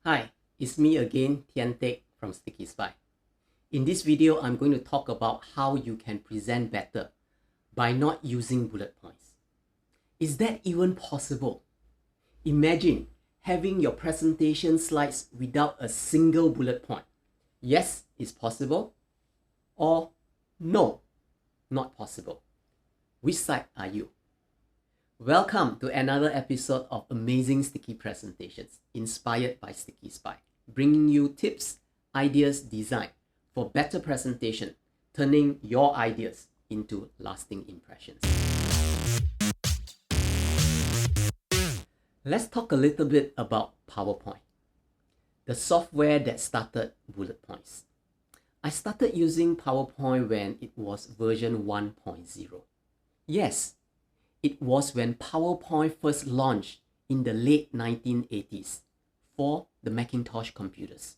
Hi, it's me again, Tian Teck from Simplified. In this video, I'm going to talk about how you can present better by not using bullet points. Is that even possible? Imagine having your presentation slides without a single bullet point. Yes, it's possible, or no, not possible. Which side are you? Welcome to another episode of Amazing Sticky Presentations, inspired by Simplified, bringing you tips, ideas, design for better presentation, turning your ideas into lasting impressions. Let's talk a little bit about PowerPoint, the software that started bullet points. I started using PowerPoint when it was version 1.0. Yes, it was when PowerPoint first launched in the late 1980s for the Macintosh computers.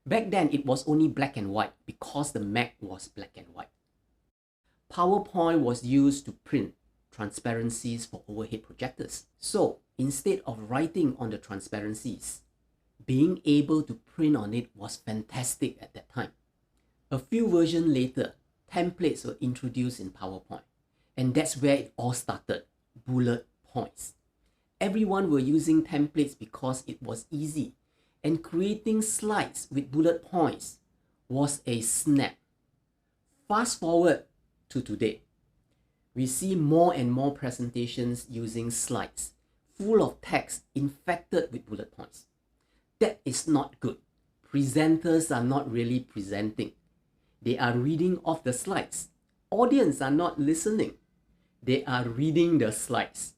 Back then, it was only black and white because the Mac was black and white. PowerPoint was used to print transparencies for overhead projectors. So instead of writing on the transparencies, being able to print on it was fantastic at that time. A few versions later, templates were introduced in PowerPoint. And that's where it all started, bullet points. Everyone were using templates because it was easy, and creating slides with bullet points was a snap. Fast forward to today, we see more and more presentations using slides, full of text infected with bullet points. That is not good. Presenters are not really presenting. They are reading off the slides. Audience are not listening. They are reading the slides.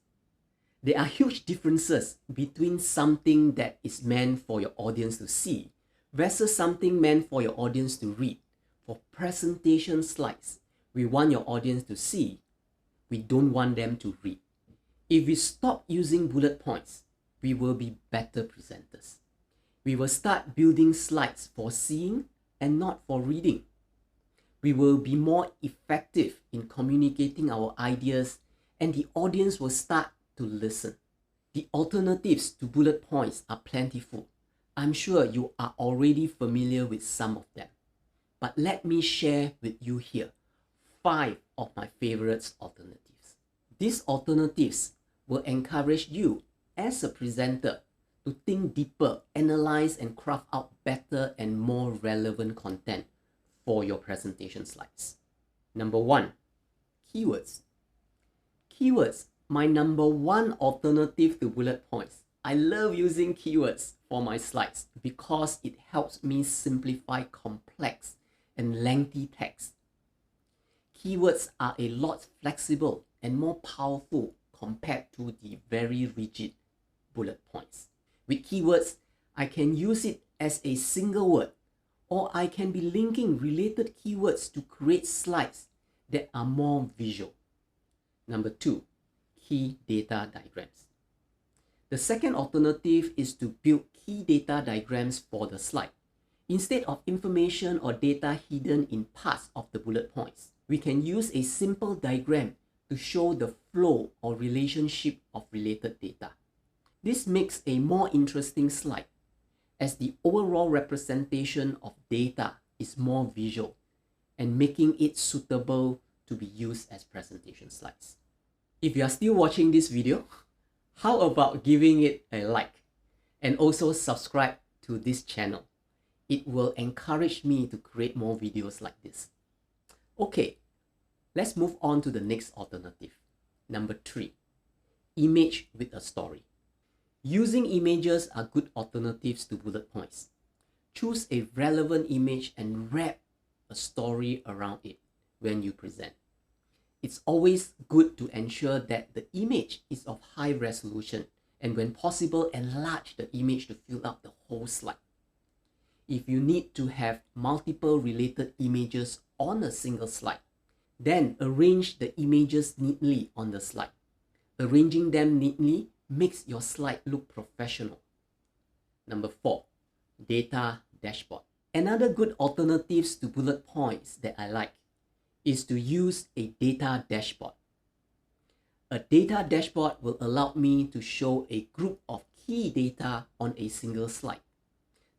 There are huge differences between something that is meant for your audience to see versus something meant for your audience to read. For presentation slides, we want your audience to see. We don't want them to read. If we stop using bullet points, we will be better presenters. We will start building slides for seeing and not for reading. We will be more effective in communicating our ideas, and the audience will start to listen. The alternatives to bullet points are plentiful. I'm sure you are already familiar with some of them. But let me share with you here 5 of my favorite alternatives. These alternatives will encourage you as a presenter to think deeper, analyze and craft out better and more relevant content for your presentation slides. Number 1, keywords. Keywords, my number 1 alternative to bullet points. I love using keywords for my slides because it helps me simplify complex and lengthy text. Keywords are a lot flexible and more powerful compared to the very rigid bullet points. With keywords, I can use it as a single word, or I can be linking related keywords to create slides that are more visual. Number 2, key data diagrams. The second alternative is to build key data diagrams for the slide. Instead of information or data hidden in parts of the bullet points, we can use a simple diagram to show the flow or relationship of related data. This makes a more interesting slide, as the overall representation of data is more visual and making it suitable to be used as presentation slides. If you are still watching this video, how about giving it a like and also subscribe to this channel? It will encourage me to create more videos like this. Okay, let's move on to the next alternative. Number 3, image with a story. Using images are good alternatives to bullet points. Choose a relevant image and wrap a story around it when you present. It's always good to ensure that the image is of high resolution and when possible, enlarge the image to fill up the whole slide. If you need to have multiple related images on a single slide, then arrange the images neatly on the slide. Arranging them neatly makes your slide look professional. Number 4, data dashboard. Another good alternatives to bullet points that I like is to use a data dashboard. A data dashboard will allow me to show a group of key data on a single slide.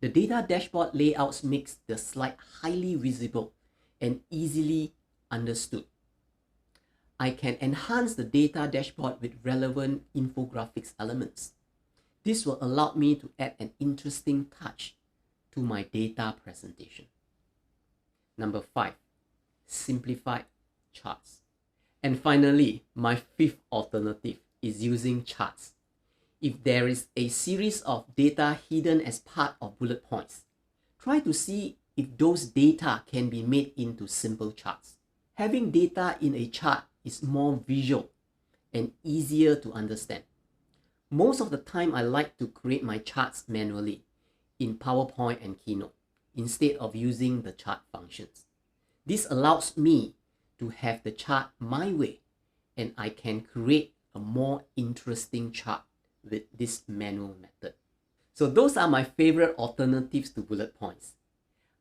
The data dashboard layouts makes the slide highly visible and easily understood. I can enhance the data dashboard with relevant infographics elements. This will allow me to add an interesting touch to my data presentation. Number 5, simplified charts. And finally, my fifth alternative is using charts. If there is a series of data hidden as part of bullet points, try to see if those data can be made into simple charts. Having data in a chart is more visual and easier to understand. Most of the time, I like to create my charts manually in PowerPoint and Keynote instead of using the chart functions. This allows me to have the chart my way, and I can create a more interesting chart with this manual method. So those are my favorite alternatives to bullet points.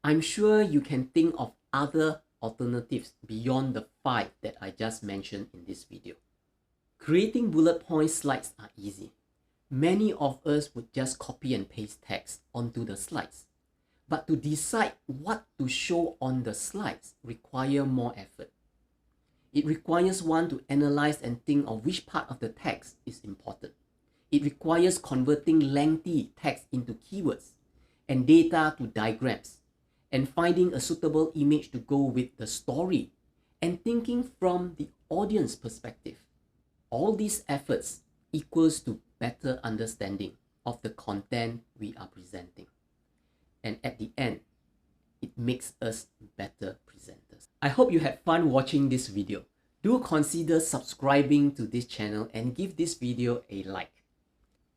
I'm sure you can think of other alternatives beyond the 5 that I just mentioned in this video. Creating bullet point slides are easy. Many of us would just copy and paste text onto the slides. But to decide what to show on the slides requires more effort. It requires one to analyze and think of which part of the text is important. It requires converting lengthy text into keywords and data to diagrams, and finding a suitable image to go with the story, and thinking from the audience perspective. All these efforts equals to better understanding of the content we are presenting. And at the end, it makes us better presenters. I hope you had fun watching this video. Do consider subscribing to this channel and give this video a like.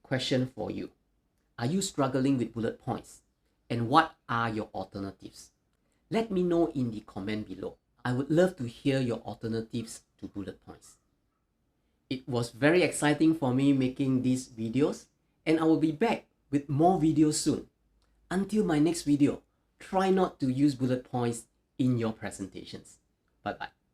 Question for you. Are you struggling with bullet points? And what are your alternatives? Let me know in the comment below. I would love to hear your alternatives to bullet points. It was very exciting for me making these videos, and I will be back with more videos soon. Until my next video, try not to use bullet points in your presentations. Bye-bye.